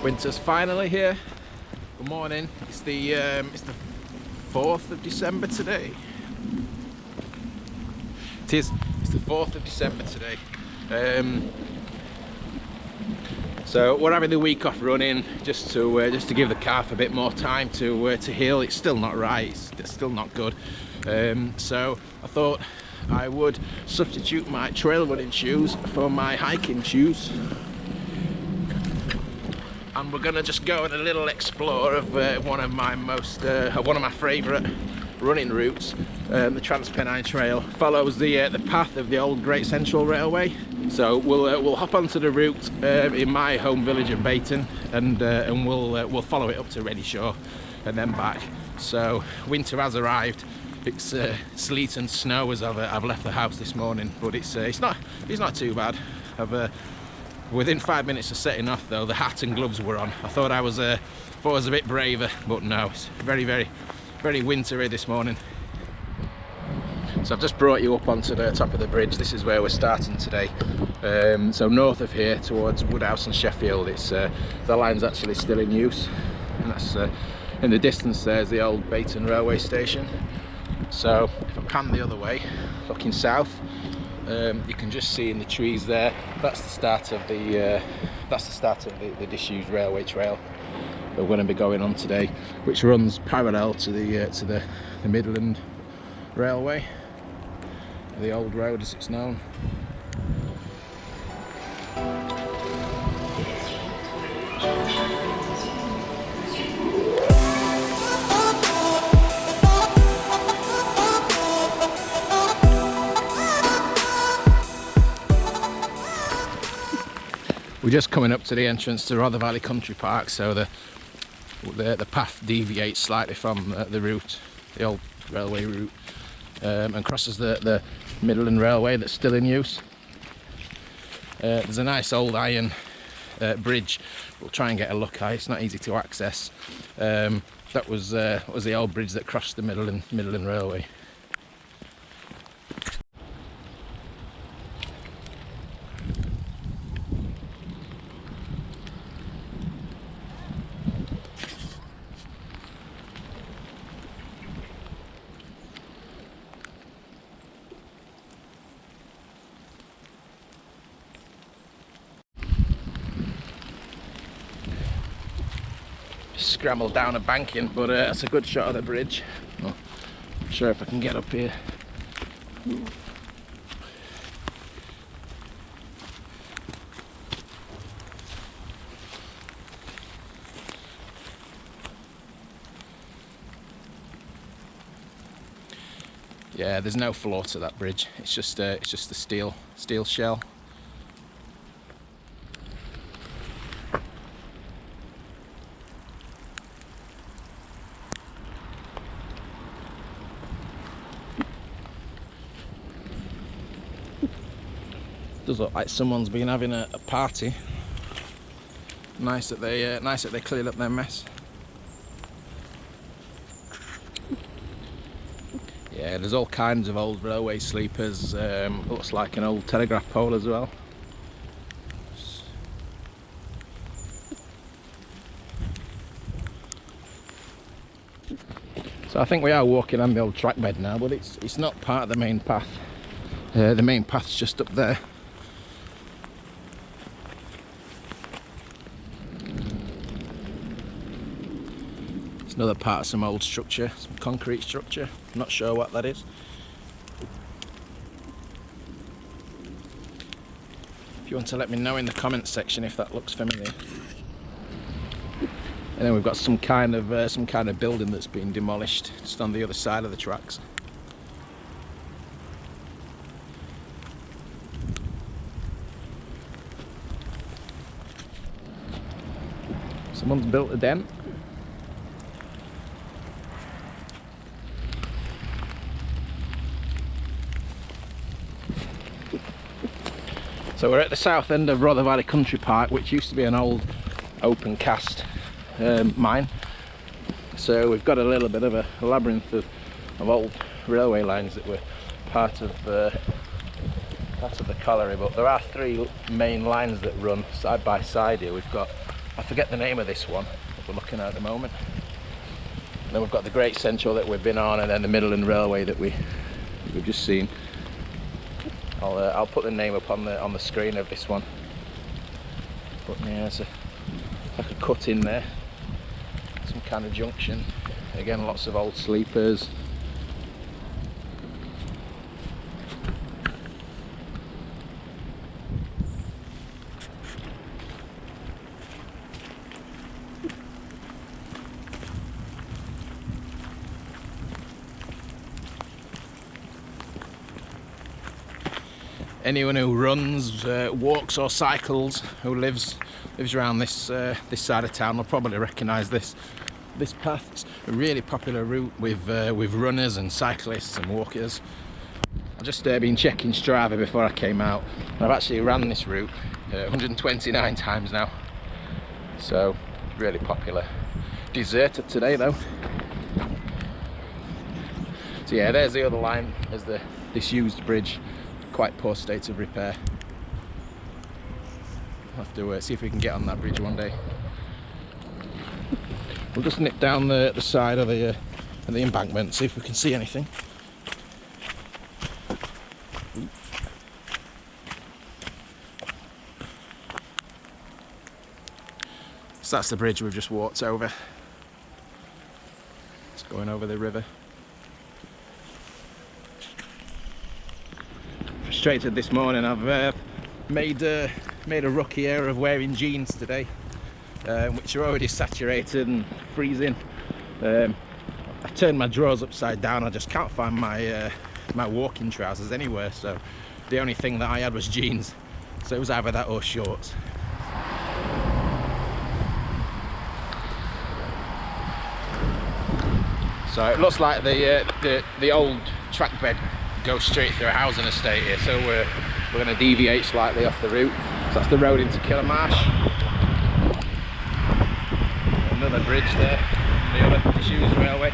Winter's finally here. Good morning. It's the 4th of December today. It is. It's the 4th of December today. So we're having the week off running just to give the calf a bit more time to heal. It's still not right. It's still not good. So I thought I would substitute my trail running shoes for my hiking shoes. And we're gonna just go on a little explore of one of my favourite running routes. The Trans-Pennine Trail follows the path of the old Great Central Railway. So we'll hop onto the route in my home village of Beighton, and we'll follow it up to Renishaw and then back. So winter has arrived. It's sleet and snow as I've left the house this morning, but it's not too bad. Within 5 minutes of setting off though, the hat and gloves were on. I thought I was a bit braver, but no, it's very, very, very wintry this morning. So I've just brought you up onto the top of the bridge. This is where we're starting today. So north of here towards Woodhouse and Sheffield, the line's actually still in use. And that's in the distance there's the old Beighton railway station. So if I pan the other way, looking south, you can just see in the trees there, that's the start of the disused railway trail that we're going to be going on today, which runs parallel to the Midland railway, the old road as it's known. We're just coming up to the entrance to Rother Valley Country Park, so the path deviates slightly from the route, the old railway route, and crosses the Midland Railway that's still in use. There's a nice old iron bridge. We'll try and get a look at it. It's not easy to access. That was the old bridge that crossed the Midland Railway. Scrambled down a banking, but that's a good shot of the bridge. Well, not sure if I can get up here. Yeah, there's no floor to that bridge. It's just a steel shell. Does look like someone's been having a party. Nice that they cleared up their mess. Yeah, there's all kinds of old railway sleepers. Looks like an old telegraph pole as well. So I think we are walking on the old track bed now, but it's not part of the main path. The main path's just up there. It's another part of some old structure, some concrete structure. I'm not sure what that is. If you want to let me know in the comments section if that looks familiar. And then we've got some kind of building that's been demolished just on the other side of the tracks. Someone's built a dent. So we're at the south end of Rother Valley Country Park, which used to be an old open cast mine. So we've got a little bit of a labyrinth of old railway lines that were part of the colliery, but there are three main lines that run side by side here. We've got I forget the name of this one that we're looking at the moment. And then we've got the Great Central that we've been on, and then the Midland Railway that we've just seen. I'll put the name up on the screen of this one. But yeah, it's like a cut in there, some kind of junction. Again, lots of old sleepers. Anyone who runs, walks or cycles, who lives around this side of town will probably recognise this path. It's a really popular route with runners and cyclists and walkers. I've just been checking Strava before I came out. I've actually ran this route 129 times now, so really popular. Deserted today though. So yeah, there's the other line. There's the disused bridge. Quite poor state of repair. We'll have to see if we can get on that bridge one day. We'll just nip down the side of the embankment, see if we can see anything. So that's the bridge we've just walked over. It's going over the river. Frustrated this morning. I've made a rookie error of wearing jeans today, which are already saturated and freezing. I turned my drawers upside down. I just can't find my walking trousers anywhere, so the only thing that I had was jeans, so it was either that or shorts. So it looks like the old track bed goes straight through a housing estate here, so we're going to deviate slightly off the route. So that's the road into Killarmarsh. Another bridge there, the other disused railway.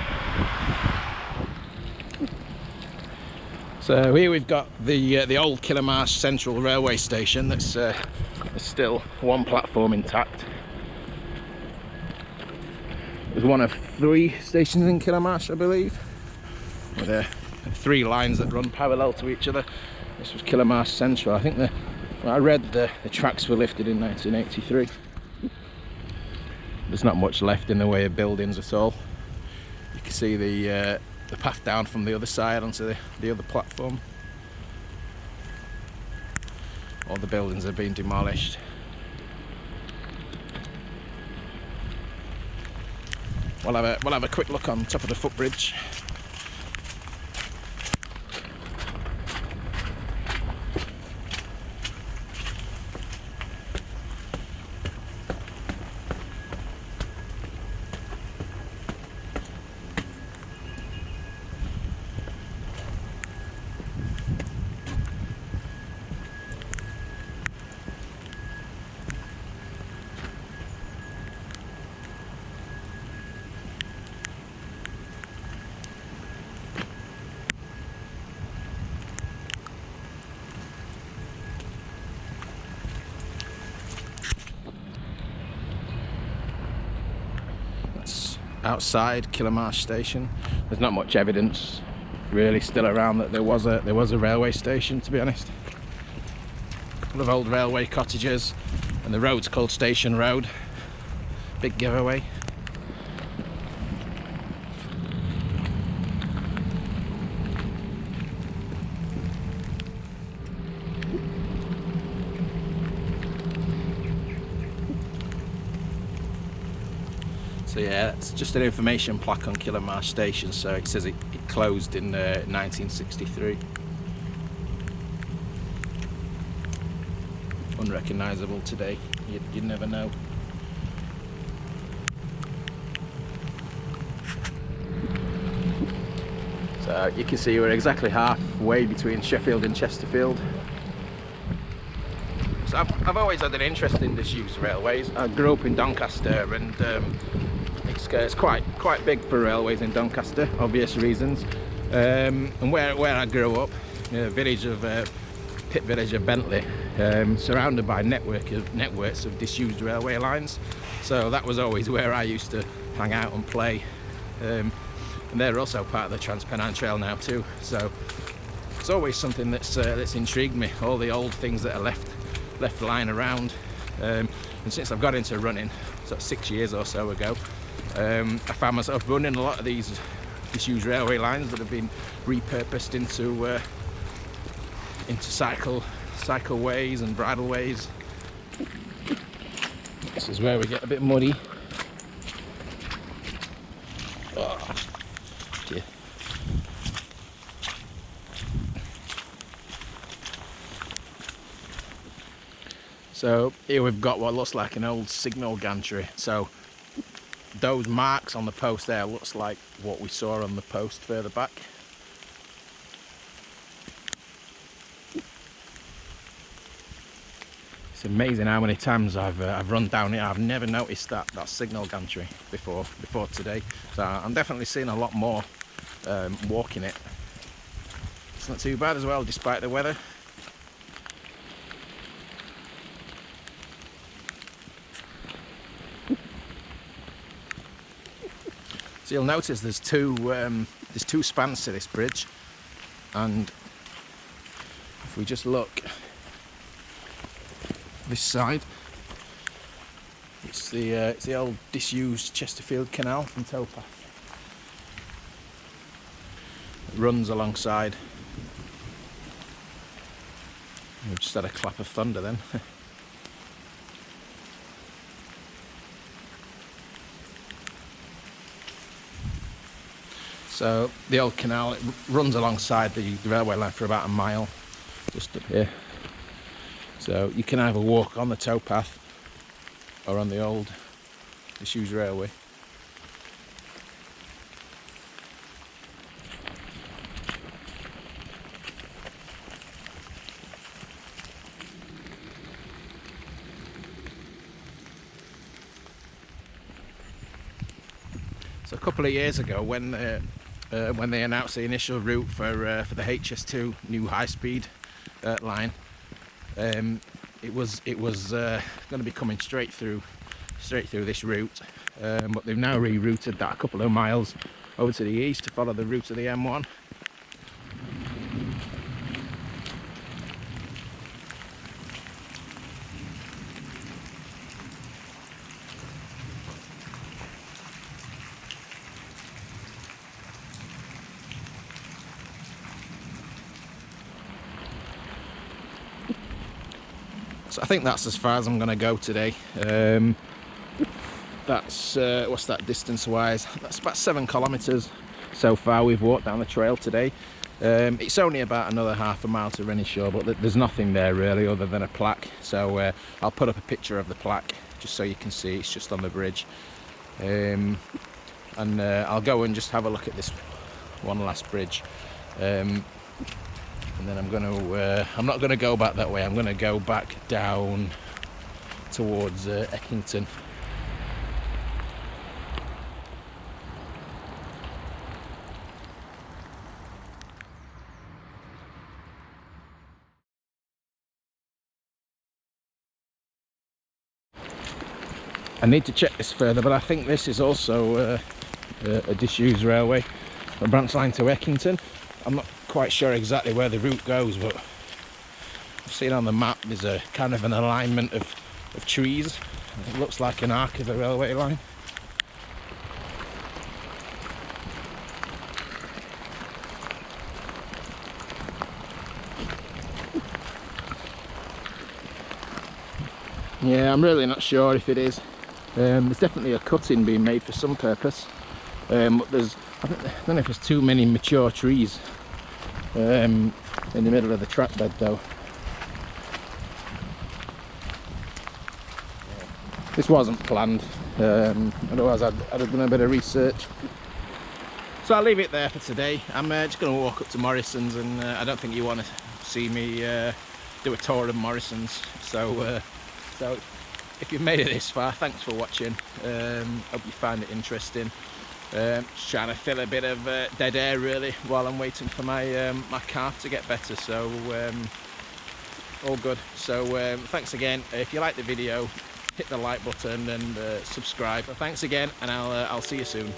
So here we've got the old Killarmarsh Central railway station. That's there's still one platform intact. There's one of 3 stations in Killarmarsh, I believe, with 3 lines that run parallel to each other. This was Killarmarsh Central. I think I read the tracks were lifted in 1983. There's not much left in the way of buildings at all. You can see the path down from the other side onto the other platform. All the buildings have been demolished. We'll have a quick look on top of the footbridge. Outside Killarmarsh station. There's not much evidence really still around that there was a railway station, to be honest. A couple of old railway cottages, and the road's called Station Road. Big giveaway. So yeah, it's just an information plaque on Killarmarsh station, so it says it closed in 1963. Unrecognisable today, you'd never know. So you can see we're exactly halfway between Sheffield and Chesterfield. So I've always had an interest in disused railways. I grew up in Doncaster, and it's quite big for railways in Doncaster, obvious reasons. And where I grew up, a village of pit village of Bentley, surrounded by networks of disused railway lines. So that was always where I used to hang out and play. And they're also part of the Trans-Pennine Trail now too. So it's always something that's intrigued me. All the old things that are left lying around. And since I've got into running, sort of 6 years or so ago, I found myself running a lot of these disused railway lines that have been repurposed into cycle ways and bridle ways. This is where we get a bit muddy. Oh, dear. So here we've got what looks like an old signal gantry. So those marks on the post there looks like what we saw on the post further back. It's amazing how many times I've run down here. I've never noticed that signal gantry before today. So I'm definitely seeing a lot more walking it. It's not too bad as well, despite the weather. So you'll notice there's two spans to this bridge, and if we just look this side, it's the old disused Chesterfield Canal from towpath. It runs alongside. We've just had a clap of thunder then. So the old canal, it runs alongside the railway line for about a mile, just up here. So you can either walk on the towpath or on the old disused railway. So a couple of years ago, when they announced the initial route for the HS2 new high-speed line, it was going to be coming straight through this route, but they've now rerouted that a couple of miles over to the east to follow the route of the M1. So I think that's as far as I'm going to go today. That's what's that distance wise? That's about 7 kilometres so far we've walked down the trail today. It's only about another half a mile to Renishaw, but there's nothing there really other than a plaque. So I'll put up a picture of the plaque just so you can see. It's just on the bridge, and I'll go and just have a look at this one last bridge. And then I'm not going to go back that way. I'm going to go back down towards Eckington. I need to check this further, but I think this is also a disused railway, a branch line to Eckington. I'm not quite sure exactly where the route goes, but I've seen on the map there's a kind of an alignment of trees. It looks like an arc of a railway line. Yeah, I'm really not sure if it is. There's definitely a cutting being made for some purpose, but I don't know if there's too many mature trees in the middle of the track bed though. This wasn't planned, otherwise I'd have done a bit of research. So I'll leave it there for today. I'm just going to walk up to Morrison's, and I don't think you want to see me do a tour of Morrison's. So if you've made it this far, thanks for watching. Hope you find it interesting. Just trying to fill a bit of dead air really while I'm waiting for my my calf to get better. So all good. So thanks again. If you like the video, hit the like button and subscribe. Thanks again, and I'll see you soon.